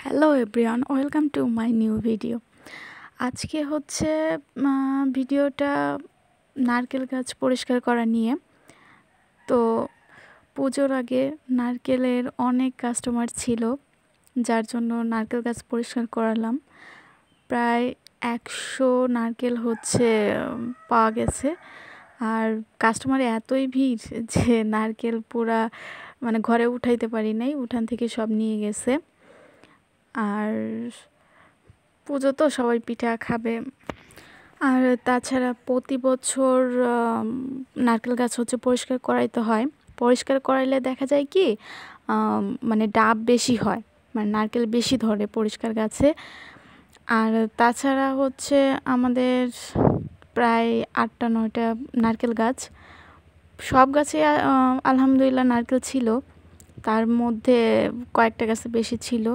Hello everyone, welcome to my new video. আজকে হচ্ছে ভিডিওটা নারকেল গাছ পরিষ্কার করা নিয়ে। তো পুজোর আগে নারকেলের অনেক কাস্টমার ছিল, যার জন্য নারকেল গাছ পরিষ্কার করালাম। প্রায় 100 নারকেল পাওয়া গেছে। আর কাস্টমার এতই ভিড় যে নারকেল পুরা ঘরে উঠাইতে পারি নাই, উঠান থেকে সব নিয়ে গেছে। আর পুজো তো সবাই পিঠা খাবে। আর তাছাড়া প্রতি বছর নারকেল গাছ পরিষ্কার করাইতে হয়। পরিষ্কার করাইলে দেখা যায় কি ডাব বেশি হয়, নারকেল বেশি ধরে পরিষ্কার গাছে। আর তাছাড়া আমাদের প্রায় 8টা-9টা নারকেল গাছ। সব গাছে আলহামদুলিল্লাহ নারকেল ছিল, তার মধ্যে কয়েকটা গাছে বেশি ছিল।